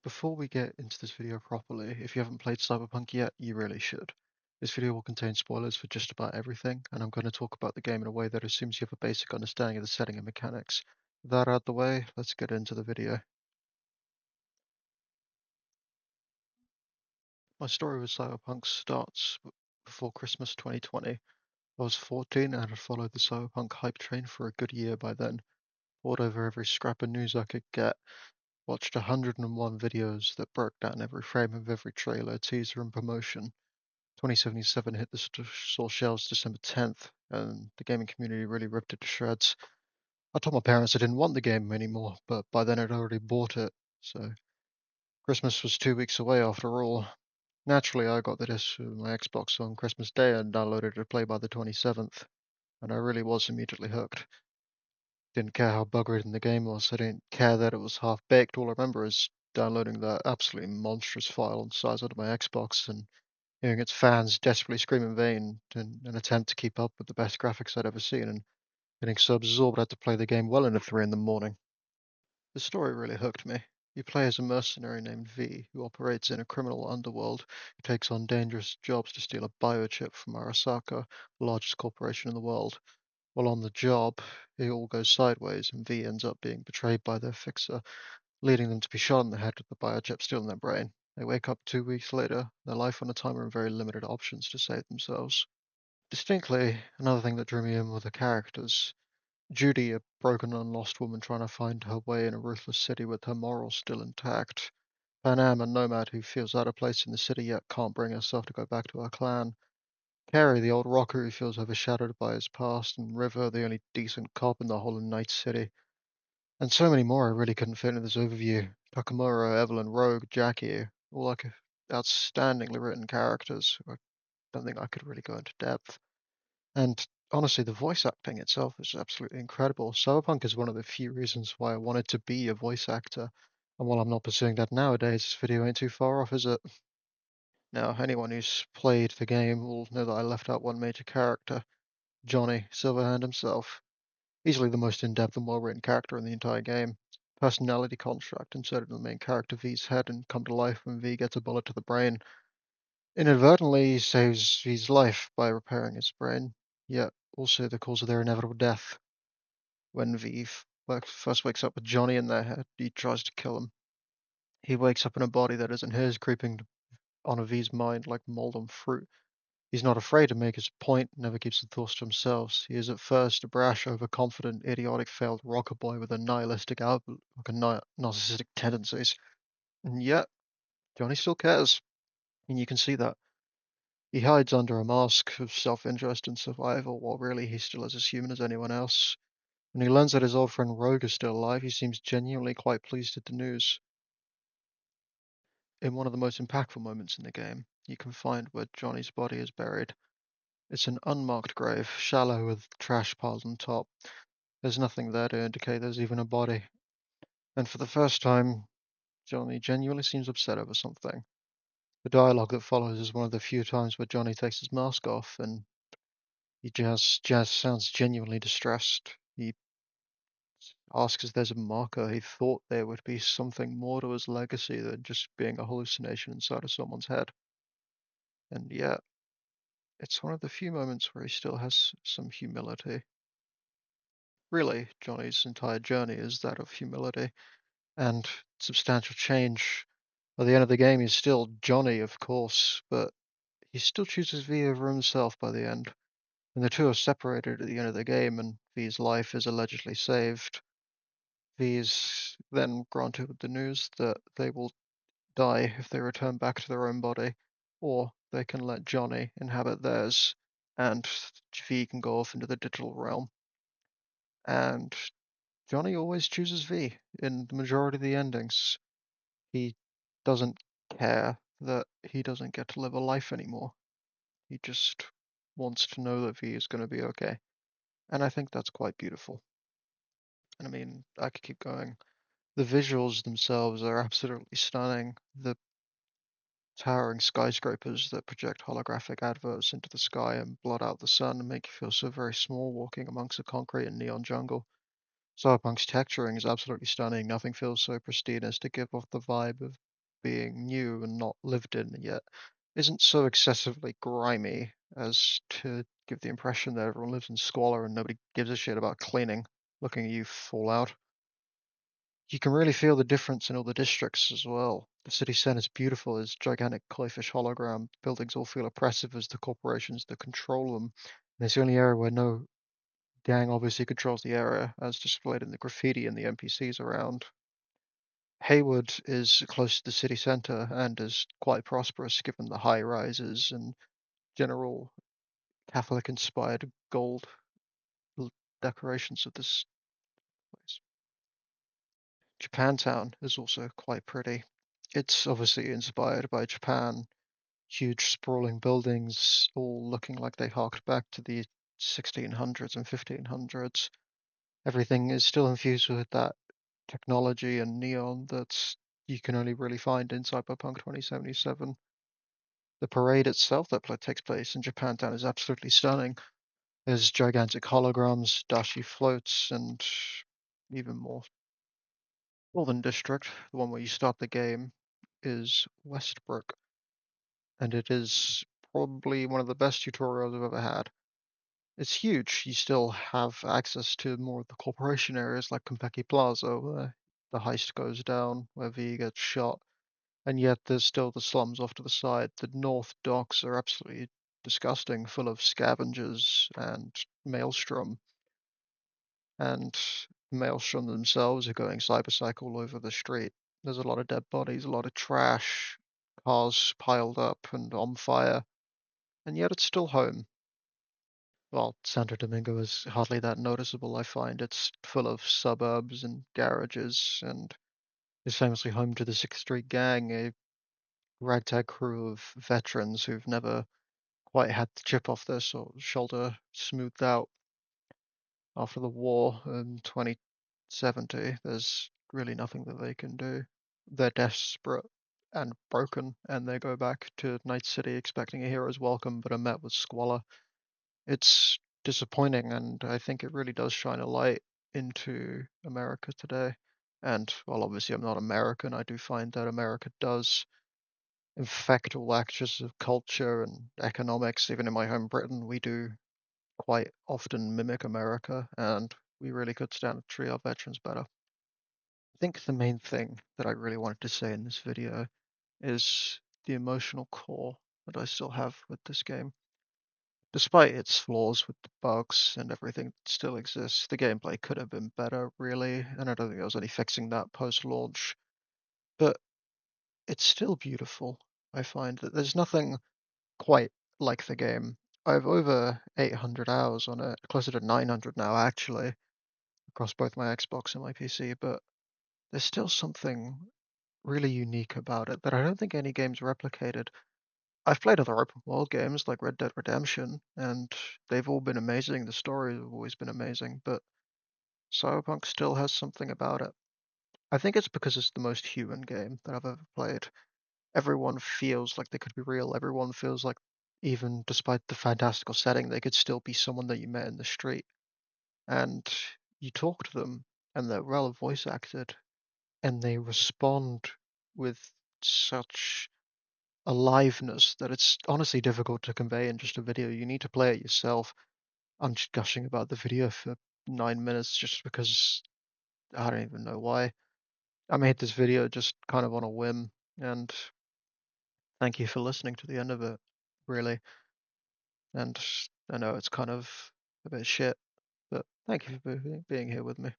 Before we get into this video properly, if you haven't played Cyberpunk yet, you really should. This video will contain spoilers for just about everything, and I'm going to talk about the game in a way that assumes you have a basic understanding of the setting and mechanics. With that out of the way, let's get into the video. My story with Cyberpunk starts before Christmas 2020. I was 14 and had followed the Cyberpunk hype train for a good year by then, pored over every scrap of news I could get, watched 101 videos that broke down every frame of every trailer, teaser, and promotion. 2077 hit the store shelves December 10th, and the gaming community really ripped it to shreds. I told my parents I didn't want the game anymore, but by then I'd already bought it, so Christmas was 2 weeks away after all. Naturally, I got the disc with my Xbox on Christmas Day and downloaded it to play by the 27th, and I really was immediately hooked. Didn't care how bug-ridden the game was, I didn't care that it was half-baked. All I remember is downloading that absolutely monstrous file the size of my Xbox and hearing its fans desperately scream in vain in an attempt to keep up with the best graphics I'd ever seen, and getting so absorbed I had to play the game well into 3 in the morning. The story really hooked me. You play as a mercenary named V, who operates in a criminal underworld, who takes on dangerous jobs to steal a biochip from Arasaka, the largest corporation in the world. While on the job, it all goes sideways, and V ends up being betrayed by their fixer, leading them to be shot in the head with the biochip still in their brain. They wake up 2 weeks later, their life on a timer and very limited options to save themselves. Distinctly, another thing that drew me in were the characters. Judy, a broken and lost woman trying to find her way in a ruthless city with her morals still intact. Panam, a nomad who feels out of place in the city yet can't bring herself to go back to her clan. Carrie, the old rocker who feels overshadowed by his past. And River, the only decent cop in the whole of Night City. And so many more I really couldn't fit into this overview. Takamura, Evelyn, Rogue, Jackie, all like outstandingly written characters. I don't think I could really go into depth. And honestly, the voice acting itself is absolutely incredible. Cyberpunk is one of the few reasons why I wanted to be a voice actor. And while I'm not pursuing that nowadays, this video ain't too far off, is it? Now, anyone who's played the game will know that I left out one major character, Johnny Silverhand himself. Easily the most in-depth and well-written character in the entire game. Personality construct inserted in the main character V's head and come to life when V gets a bullet to the brain. Inadvertently, he saves V's life by repairing his brain, yet also the cause of their inevitable death. When first wakes up with Johnny in their head, he tries to kill him. He wakes up in a body that isn't his, creeping on a V's mind like mold on fruit. He's not afraid to make his point, never keeps the thoughts to himself. He is at first a brash, overconfident, idiotic, failed rocker boy with a nihilistic outlook and narcissistic tendencies. And yet, Johnny still cares, and you can see that. He hides under a mask of self-interest and survival, while really he's still as human as anyone else. When he learns that his old friend Rogue is still alive, he seems genuinely quite pleased at the news. In one of the most impactful moments in the game, you can find where Johnny's body is buried. It's an unmarked grave, shallow with trash piled on top. There's nothing there to indicate there's even a body. And for the first time, Johnny genuinely seems upset over something. The dialogue that follows is one of the few times where Johnny takes his mask off and he just sounds genuinely distressed. He asks if there's a marker. He thought there would be something more to his legacy than just being a hallucination inside of someone's head. And yet, it's one of the few moments where he still has some humility. Really, Johnny's entire journey is that of humility and substantial change. By the end of the game, he's still Johnny, of course, but he still chooses V over himself by the end. And the two are separated at the end of the game, and V's life is allegedly saved. V is then granted with the news that they will die if they return back to their own body, or they can let Johnny inhabit theirs, and V can go off into the digital realm. And Johnny always chooses V in the majority of the endings. He doesn't care that he doesn't get to live a life anymore. He just wants to know that V is going to be okay. And I think that's quite beautiful. And I mean, I could keep going. The visuals themselves are absolutely stunning. The towering skyscrapers that project holographic adverts into the sky and blot out the sun and make you feel so very small walking amongst the concrete and neon jungle. Cyberpunk's texturing is absolutely stunning. Nothing feels so pristine as to give off the vibe of being new and not lived in yet isn't so excessively grimy as to give the impression that everyone lives in squalor and nobody gives a shit about cleaning, looking at you fall out. You can really feel the difference in all the districts as well. The city centre is beautiful, there's gigantic Clayfish hologram, buildings all feel oppressive as the corporations that control them. And it's the only area where no gang obviously controls the area, as displayed in the graffiti and the NPCs around. Haywood is close to the city centre and is quite prosperous given the high rises and general Catholic inspired gold decorations of this place. Japantown is also quite pretty. It's obviously inspired by Japan, huge sprawling buildings all looking like they harked back to the 1600s and 1500s. Everything is still infused with that technology and neon that you can only really find in Cyberpunk 2077. The parade itself that takes place in Japantown is absolutely stunning. There's gigantic holograms, dashi floats, and even more. Northern District, the one where you start the game, is Westbrook, and it is probably one of the best tutorials I've ever had. It's huge. You still have access to more of the corporation areas like Konpeki Plaza, where the heist goes down, where V gets shot, and yet there's still the slums off to the side. The North Docks are absolutely disgusting, full of scavengers and maelstrom, and maelstrom themselves are going cyberpsych all over the street. There's a lot of dead bodies, a lot of trash, cars piled up and on fire, and yet it's still home. Well, Santo Domingo is hardly that noticeable, I find. It's full of suburbs and garages, and is famously home to the Sixth Street Gang, a ragtag crew of veterans who've never quite had the chip off their shoulder smoothed out after the war in 2070. There's really nothing that they can do. They're desperate and broken, and they go back to Night City expecting a hero's welcome, but are met with squalor. It's disappointing, and I think it really does shine a light into America today. And while obviously I'm not American, I do find that America does infect all axes of culture and economics. Even in my home Britain, we do quite often mimic America, and we really could stand to treat our veterans better. I think the main thing that I really wanted to say in this video is the emotional core that I still have with this game. Despite its flaws with the bugs and everything that still exists, the gameplay could have been better, really, and I don't think there was any fixing that post-launch. But it's still beautiful. I find that there's nothing quite like the game. I have over 800 hours on it, closer to 900 now, actually, across both my Xbox and my PC, but there's still something really unique about it that I don't think any game's replicated. I've played other open world games like Red Dead Redemption, and they've all been amazing. The stories have always been amazing, but Cyberpunk still has something about it. I think it's because it's the most human game that I've ever played. Everyone feels like they could be real. Everyone feels like, even despite the fantastical setting, they could still be someone that you met in the street. And you talk to them, and they're well voice acted, and they respond with such aliveness that it's honestly difficult to convey in just a video. You need to play it yourself. I'm just gushing about the video for 9 minutes just because I don't even know why. I made this video just kind of on a whim, and thank you for listening to the end of it, really. And I know it's kind of a bit shit, but thank you for being here with me.